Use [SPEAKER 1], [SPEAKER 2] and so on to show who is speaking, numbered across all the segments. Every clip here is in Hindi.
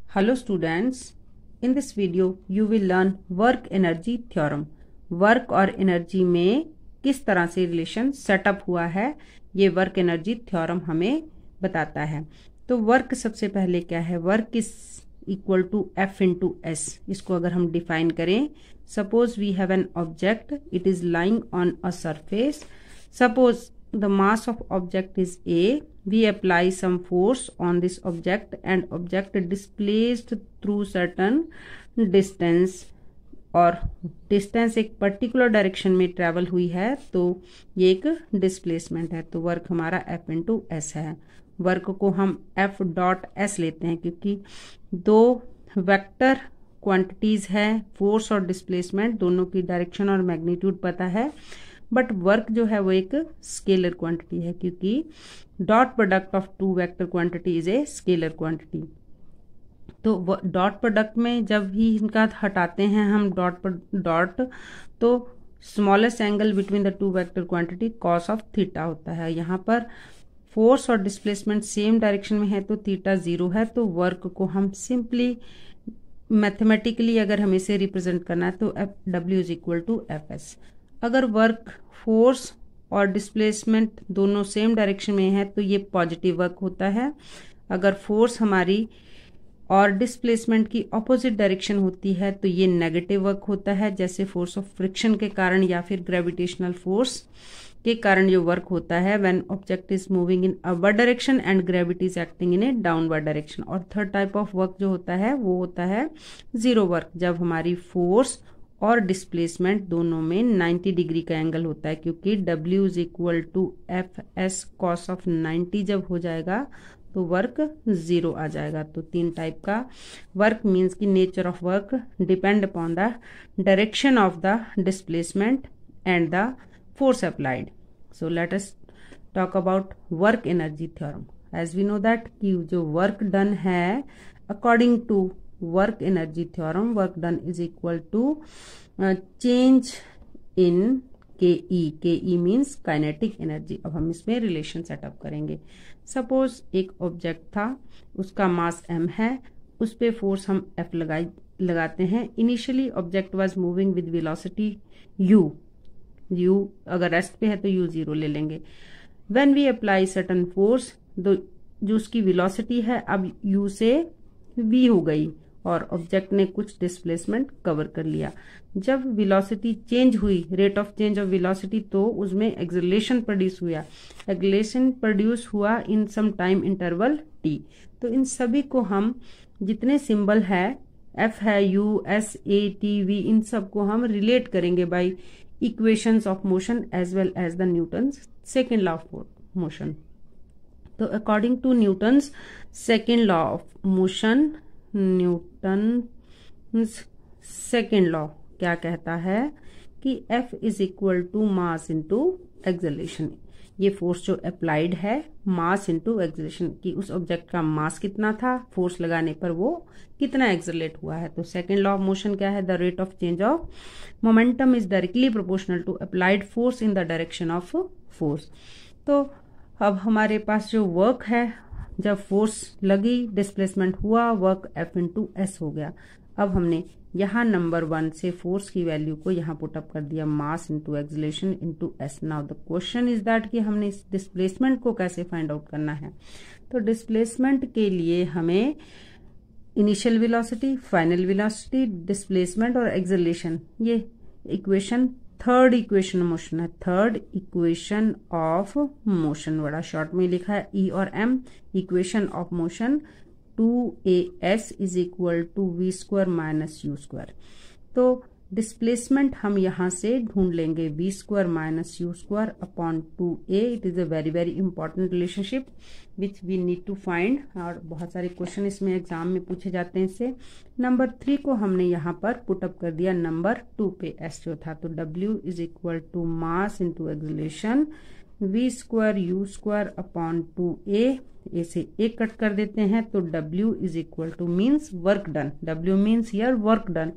[SPEAKER 1] Hello students, in this video you will learn work energy theorem. Work और एनर्जी में किस तरह से रिलेशन सेटअप हुआ है ये वर्क एनर्जी थ्योरम हमें बताता है। तो वर्क सबसे पहले क्या है, work is equal to F into S. इसको अगर हम डिफाइन करें, suppose we have an object, it is lying on a surface, suppose the mass of object is A, we apply some force on this object and object displaced through certain distance, और डिस्टेंस एक पर्टिकुलर डायरेक्शन में ट्रेवल हुई है तो ये एक डिस्प्लेसमेंट है। तो वर्क हमारा एफ इंटू एस है। वर्क को हम एफ डॉट एस लेते हैं क्योंकि दो वेक्टर क्वांटिटीज है, फोर्स और डिस्प्लेसमेंट, दोनों की डायरेक्शन और मैग्नीट्यूड पता है, बट वर्क जो है वो एक स्केलर क्वांटिटी है क्योंकि dot product of two vector quantity is a scalar quantity. तो डॉट प्रोडक्ट में जब भी इनका हटाते हैं हम डॉट तो smallest angle between the two vector quantity cos of theta होता है। यहाँ पर फोर्स और डिस्प्लेसमेंट सेम डायरेक्शन में है तो थीटा 0 है। तो वर्क को हम सिंपली मैथमेटिकली अगर हमें इसे रिप्रेजेंट करना है तो W is equal to F S. अगर वर्क, फोर्स और डिस्प्लेसमेंट दोनों सेम डायरेक्शन में है तो ये पॉजिटिव वर्क होता है। अगर फोर्स हमारी और डिस्प्लेसमेंट की ऑपोजिट डायरेक्शन होती है तो ये नेगेटिव वर्क होता है, जैसे फोर्स ऑफ फ्रिक्शन के कारण या फिर ग्रेविटेशनल फोर्स के कारण जो वर्क होता है when object is moving in upward direction and gravity is acting in A downward direction. और थर्ड टाइप ऑफ वर्क जो होता है वो होता है जीरो वर्क, जब हमारी फोर्स और डिस्प्लेसमेंट दोनों में 90 डिग्री का एंगल होता है क्योंकि W is equal to F S cos of 90 जब हो जाएगा तो वर्क 0 आ जाएगा। तो तीन टाइप का वर्क मीन्स की nature of work depend upon the direction of the displacement and the force applied. So let us talk about work energy theorem. As we know that कि जो वर्क डन है according to work energy theorem, work done is equal to change in KE. KE means kinetic energy। अब हम इसमें रिलेशन सेटअप करेंगे। सपोज एक ऑब्जेक्ट था, उसका मास m है, उस पे फोर्स हम F लगाते हैं। Initially object was moving with velocity u अगर रेस्ट पे है तो u0 ले लेंगे। When we apply certain force, जो उसकी वेलोसिटी है अब u से v हो गई और ऑब्जेक्ट ने कुछ डिस्प्लेसमेंट कवर कर लिया। जब वेलोसिटी चेंज हुई, rate of change of velocity, तो उसमें एक्सेलरेशन प्रोड्यूस हुआ। एक्सेलरेशन प्रोड्यूस हुआ इन सम टाइम इंटरवल t। तो इन सभी को हम जितने सिंबल है, f है, u, s, a, t, v, इन सब को हम रिलेट करेंगे by equations of motion as well as the Newton's second law of motion. तो according to Newton's second law of motion, Newton second law क्या कहता है कि F is equal to mass into acceleration. ये फोर्स जो अप्लाइड है, मास इंटू एक्सेलरेशन, की उस ऑब्जेक्ट का मास कितना था, फोर्स लगाने पर वो कितना एक्सेलरेट हुआ है। तो सेकेंड लॉ ऑफ मोशन क्या है, the rate of change of momentum is directly proportional to applied force in the direction of force. तो अब हमारे पास जो वर्क है, जब फोर्स लगी, डिस्प्लेसमेंट हुआ, वर्क एफ इंटू एस हो गया। अब हमने यहाँ नंबर 1 से फोर्स की वैल्यू को यहाँ पुटअप कर दिया, मास into acceleration into S. Now the question is that कि हमने इस डिस्प्लेसमेंट को कैसे फाइंड आउट करना है। तो डिस्प्लेसमेंट के लिए हमें initial velocity, final velocity, displacement और एक्सेलरेशन, ये इक्वेशन थर्ड इक्वेशन मोशन है। थर्ड इक्वेशन ऑफ मोशन बड़ा शॉर्ट में लिखा है E और M। Equation of motion 2as is equal to v square minus u square. तो डिस्प्लेसमेंट हम यहाँ से ढूंढ लेंगे v square minus u square upon 2a। It is a very very important relationship which we need to find, और बहुत सारे क्वेश्चन इसमें एग्जाम में पूछे जाते हैं इससे। नंबर 3 को हमने यहाँ पर पुटअप कर दिया नंबर 2 पे, s जो था। तो w is equal to mass into acceleration v square u square upon 2a। A से एक कट कर देते हैं तो w is equal to means work done, w means here work done,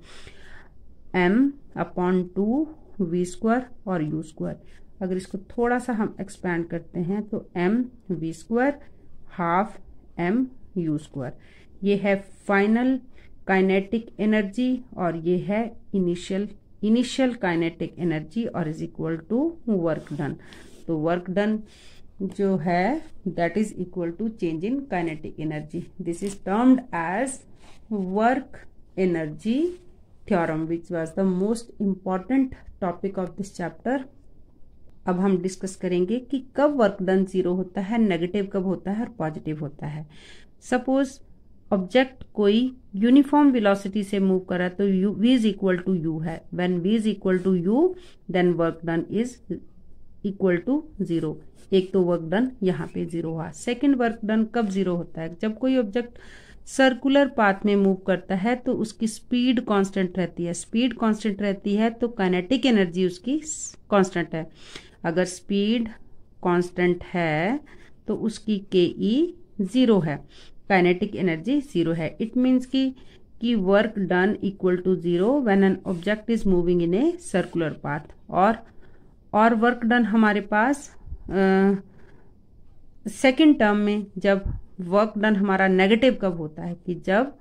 [SPEAKER 1] m upon 2 v square और u स्क्वायर। अगर इसको थोड़ा सा हम एक्सपैंड करते हैं तो m v square half m u square. ये है फाइनल काइनेटिक एनर्जी और ये है इनिशियल काइनेटिक एनर्जी और is equal to work done. तो वर्क डन जो है that is equal to change in kinetic energy. This is termed as work energy theorem which was the most important topic of this chapter. अब हम डिस्कस करेंगे कि कब वर्क डन 0 होता है, नेगेटिव कब होता है और पॉजिटिव होता है। सपोज ऑब्जेक्ट कोई यूनिफॉर्म वेलोसिटी से मूव कर रहा है तो v is equal to u है। When v is equal to u then work done is equal to 0। एक तो वर्क डन यहाँ पे 0 हुआ। सेकेंड वर्क डन कब 0 होता है, जब कोई ऑब्जेक्ट सर्कुलर पाथ में मूव करता है तो उसकी स्पीड कांस्टेंट रहती है। स्पीड कांस्टेंट रहती है तो काइनेटिक एनर्जी उसकी कांस्टेंट है। अगर स्पीड कांस्टेंट है तो उसकी ke 0 है, काइनेटिक एनर्जी 0 है। इट मीन्स कि work done equal to 0 when an object is moving in a circular path. और वर्क डन हमारे पास सेकेंड टर्म में जब वर्क डन हमारा नेगेटिव कब होता है कि जब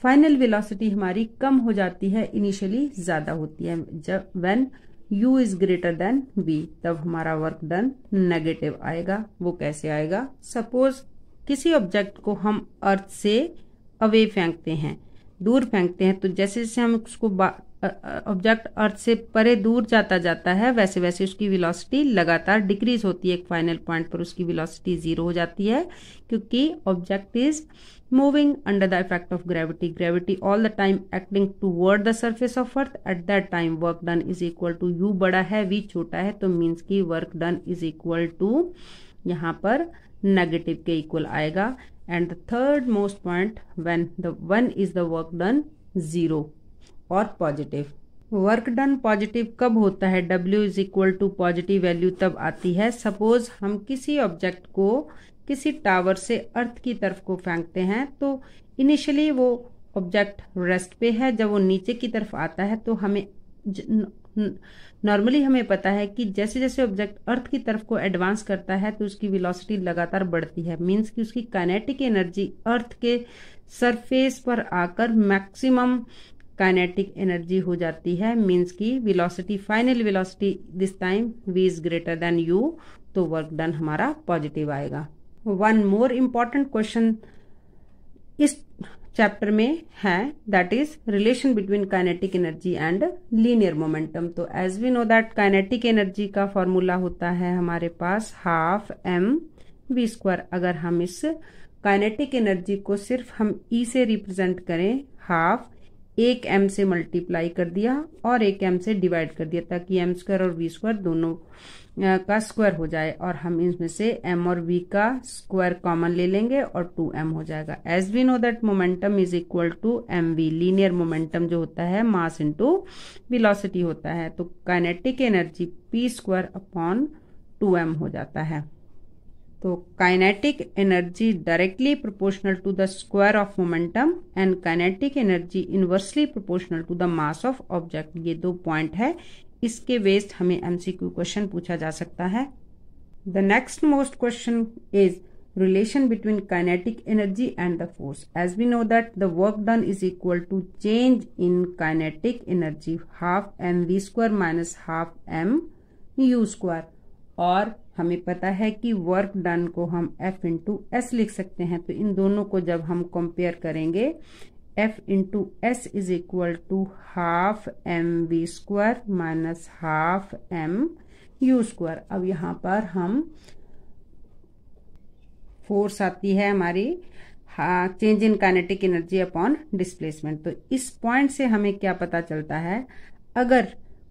[SPEAKER 1] फाइनल वेलोसिटी हमारी कम हो जाती है, इनिशियली ज्यादा होती है। जब when u is greater then v तब हमारा वर्क डन नेगेटिव आएगा। वो कैसे आएगा, सपोज किसी ऑब्जेक्ट को हम अर्थ से अवे फेंकते हैं, दूर फेंकते हैं, तो जैसे जैसे हम उसको ऑब्जेक्ट अर्थ से परे दूर जाता है वैसे वैसे उसकी वेलोसिटी लगातार डिक्रीज होती है। एक फाइनल पॉइंट पर उसकी वेलोसिटी 0 हो जाती है क्योंकि object is moving under the effect of gravity all the time acting toward the surface of earth. At that time work done is equal to u बड़ा है v छोटा है, तो मीन्स की work done is equal to यहाँ पर नेगेटिव के इक्वल आएगा। And the third most point when is the work done 0 और पॉजिटिव। वर्क डन पॉजिटिव कब होता है, W is equal to positive value तब आती है सपोज हम किसी ऑब्जेक्ट को किसी टावर से अर्थ की तरफ को फेंकते हैं तो इनिशियली वो ऑब्जेक्ट रेस्ट पे है। जब वो नीचे की तरफ आता है तो हमें नॉर्मली हमें पता है कि जैसे जैसे ऑब्जेक्ट अर्थ की तरफ को एडवांस करता है तो उसकी वेलोसिटी लगातार बढ़ती है। मींस कि उसकी काइनेटिक एनर्जी अर्थ के सरफेस पर आकर मैक्सिमम काइनेटिक एनर्जी हो जाती है। मींस की velocity final velocity this time v is greater than u, तो वर्क डन हमारा पॉजिटिव आएगा। वन मोर इम्पॉर्टेंट क्वेश्चन इस चैप्टर में है that is relation between kinetic energy and linear momentum. तो as we know that kinetic energy का फॉर्मूला होता है हमारे पास हाफ mv²। अगर हम इस काइनेटिक एनर्जी को सिर्फ हम E से रिप्रेजेंट करें, हाफ एक m से मल्टीप्लाई कर दिया और एक m से डिवाइड कर दिया ताकि m² और v² दोनों का स्क्वायर हो जाए, और हम इसमें से m और v का स्क्वायर कॉमन ले लेंगे और 2m हो जाएगा। As we know that momentum is equal to mv। Linear momentum जो होता है मास इनटू वेलोसिटी होता है, तो kinetic energy p² upon 2m हो जाता है। तो kinetic energy directly proportional to the square of momentum and kinetic energy inversely proportional to the mass of object. ये 2 पॉइंट है, इसके बेस्ड हमें एमसीक्यू क्वेश्चन पूछा जा सकता है। The next most question is relation between kinetic energy and the force. As we know that the work done is equal to change in kinetic energy half mv² minus half mu²। और हमें पता है कि वर्क डन को हम F इंटू एस लिख सकते हैं, तो इन दोनों को जब हम कंपेयर करेंगे F into S is equal to half mv² minus half mu²। अब यहाँ पर हम फोर्स आती है हमारी change in kinetic energy upon displacement. तो इस पॉइंट से हमें क्या पता चलता है, अगर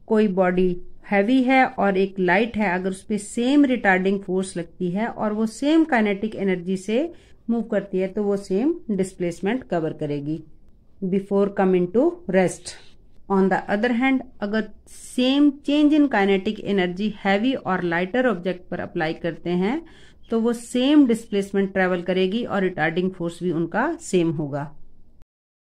[SPEAKER 1] कोई बॉडी हैवी है और एक लाइट है, अगर उस पर सेम रिटार्डिंग फोर्स लगती है और वो सेम काइनेटिक एनर्जी से मूव करती है तो वो सेम डिस्प्लेसमेंट कवर करेगी before coming to rest. On the other hand, अगर same change in kinetic energy heavy और लाइटर ऑब्जेक्ट पर अप्लाई करते हैं तो वो सेम डिस्प्लेसमेंट ट्रेवल करेगी और रिटार्डिंग फोर्स भी उनका सेम होगा।